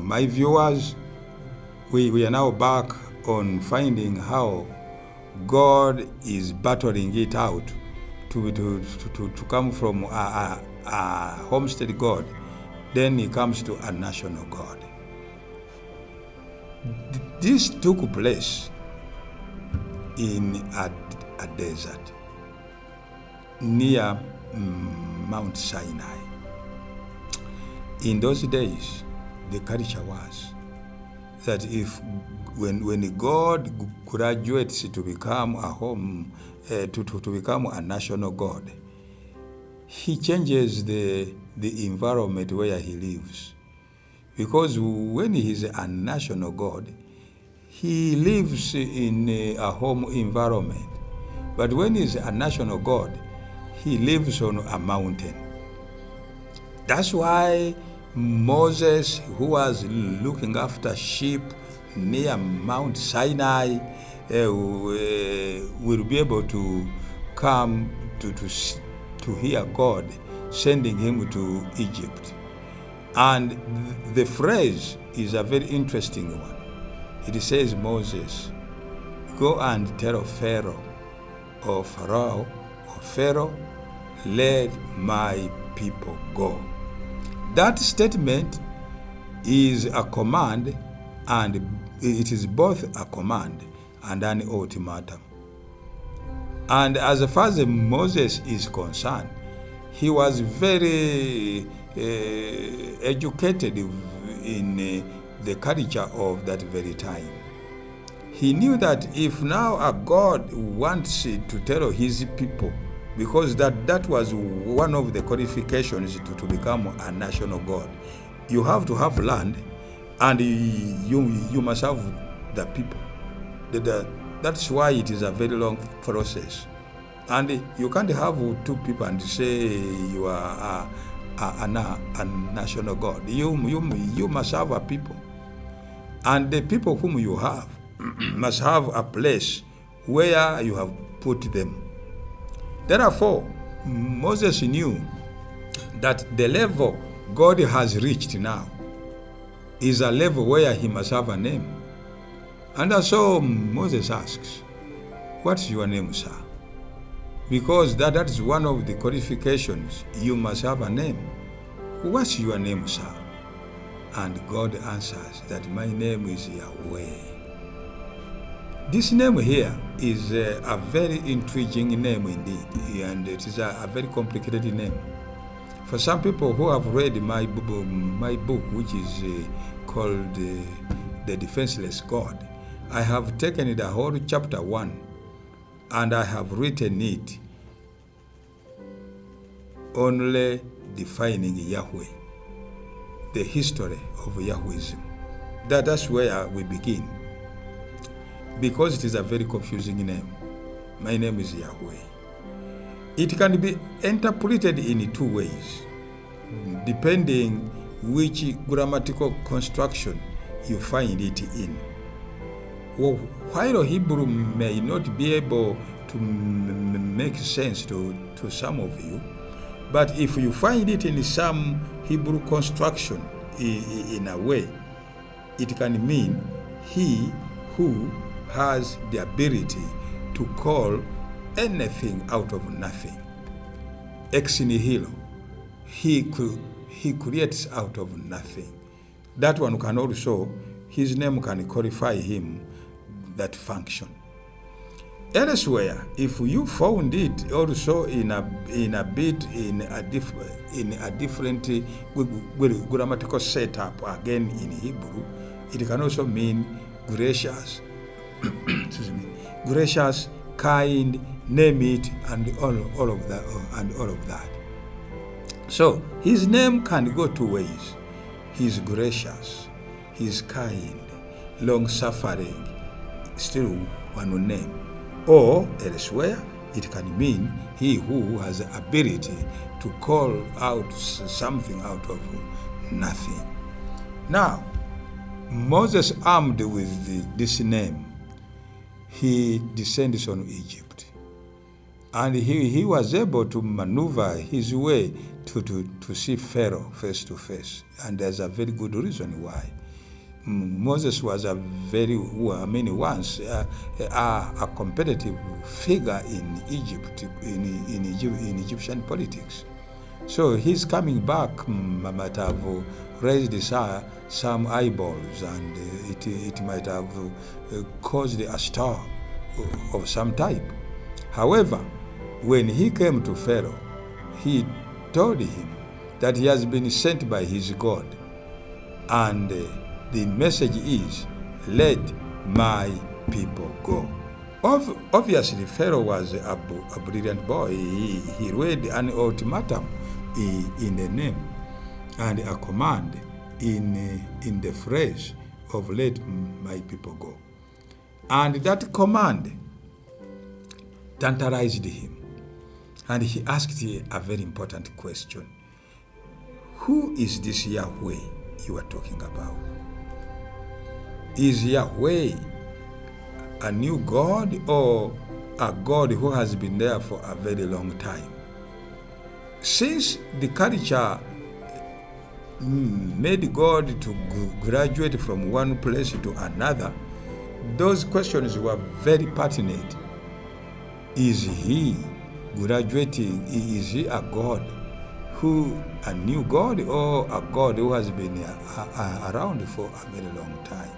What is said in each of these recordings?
my viewers, we are now back on finding how God is battling it out to come from a homestead God. Then he comes to a national God. This took place in a desert near Mount Sinai. In those days, the culture was that when God graduates to become a home, to become a national God, he changes the environment where he lives. Because when he is a national God, he lives in a home environment. But when he is a national God, he lives on a mountain. That's why Moses, who was looking after sheep near Mount Sinai, will be able to come to hear God sending him to Egypt. And the phrase is a very interesting one. It says, Moses, go and tell Pharaoh, let my people go. That statement is a command, and it is both a command and an ultimatum. And as far as Moses is concerned, he was very educated in the culture of that very time. He knew that if now a God wants to tell his people, because that was one of the qualifications to become a national God, you have to have land, and you must have the people. That's why it is a very long process. And you can't have two people and say you are a national God. You must have a people. And the people whom you have must have a place where you have put them. Therefore, Moses knew that the level God has reached now is a level where he must have a name. And so Moses asks, what's your name, sir? Because that is one of the qualifications. You must have a name. What's your name, sir? And God answers that my name is Yahweh. This name here is a very intriguing name indeed, and it is a very complicated name. For some people who have read my book, which is called The Defenseless God, I have taken the whole chapter 1 and I have written it only defining Yahweh, the history of Yahwism. That's where we begin, because it is a very confusing name. My name is Yahweh. It can be interpreted in two ways, depending which grammatical construction you find it in. While Hebrew may not be able to make sense to some of you, but if you find it in some Hebrew construction in a way, it can mean he who has the ability to call anything out of nothing. Ex nihilo. He creates out of nothing. That one can also, his name can qualify him, that function. Elsewhere, if you found it also in a different grammatical setup, again in Hebrew, it can also mean gracious, gracious, kind, name it, and all of that. So his name can go two ways. He's gracious, he's kind, long-suffering, still one name. Or elsewhere, it can mean he who has the ability to call out something out of nothing. Now, Moses, armed with this name, he descends on Egypt. And he was able to maneuver his way to see Pharaoh face to face. And there's a very good reason why. Moses was once a competitive figure in Egypt, in Egyptian politics. So his coming back might have raised some eyeballs, and it might have caused a stir of some type. However, when he came to Pharaoh, he told him that he has been sent by his God, and the message is, let my people go. Obviously, Pharaoh was a brilliant boy. He read an ultimatum in a name and a command in the phrase of let my people go. And that command tantalized him. And he asked a very important question. Who is this Yahweh you are talking about? Is Yahweh a new God or a God who has been there for a very long time? Since the culture made God to graduate from one place to another, those questions were very pertinent. Is he graduating? Is he a God a new God, or a God who has been around for a very long time?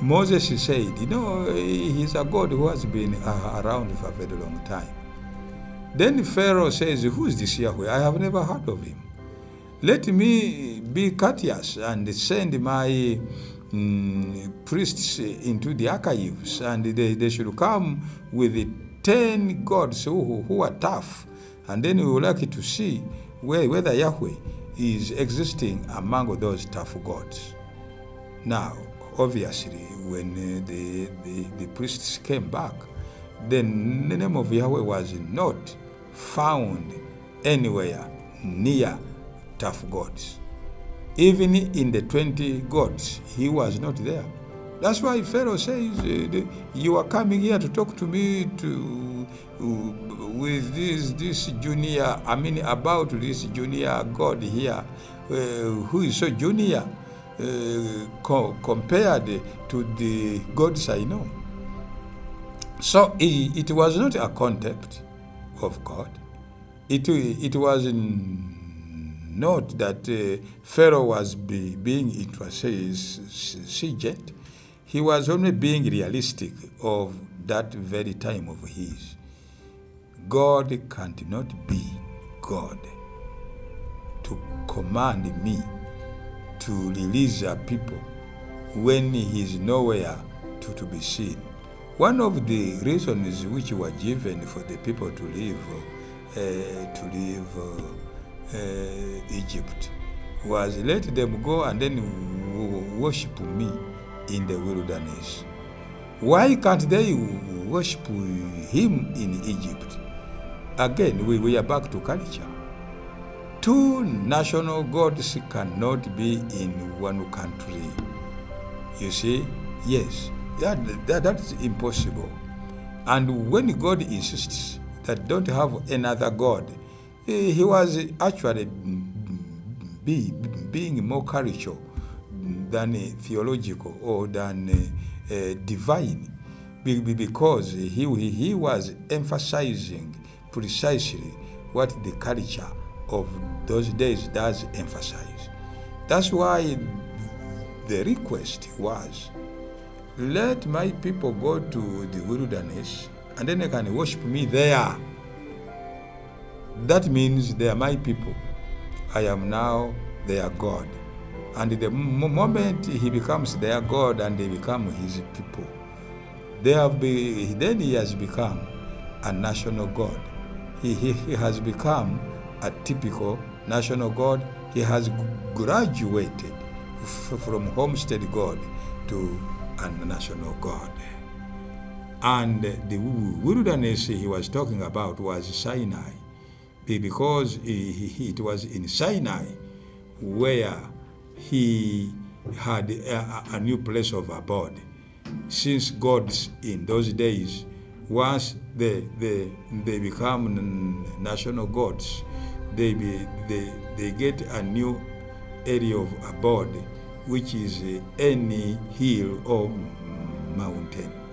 Moses said, he's a God who has been around for a very long time. Then Pharaoh says, who is this Yahweh? I have never heard of him. Let me be courteous and send my priests into the archives, and they should come with 10 gods who are tough, and then we would like to see whether Yahweh is existing among those tough gods. Now, obviously, when the priests came back, then the name of Yahweh was not found anywhere near tough gods. Even in the 20 gods, he was not there. That's why Pharaoh says, you are coming here to talk to me with this junior, about this junior God here, who is so junior compared to the gods I know. So it was not a contempt of God. It was not that Pharaoh was being intransigent. He was only being realistic of that very time of his. God cannot be God to command me to release a people when he is nowhere to be seen. One of the reasons which were given for the people to leave Egypt was, let them go and then worship me in the wilderness. Why can't they worship him in Egypt? Again, we are back to culture. Two national gods cannot be in one country. You see? Yes, that is impossible. And when God insists that don't have another God, he was actually being more cultural than theological or than divine, because he was emphasizing precisely what the culture of those days does emphasize. That's why the request was, let my people go to the wilderness and then they can worship me there. That means they are my people. I am now their God. And the moment he becomes their God and they become his people, then he has become a national God. He has become a typical national God. He has graduated from homestead God to a national God. And the wilderness he was talking about was Sinai, because it was in Sinai where he had a new place of abode. Since gods in those days, once they become national gods, they get a new area of abode which is any hill or mountain.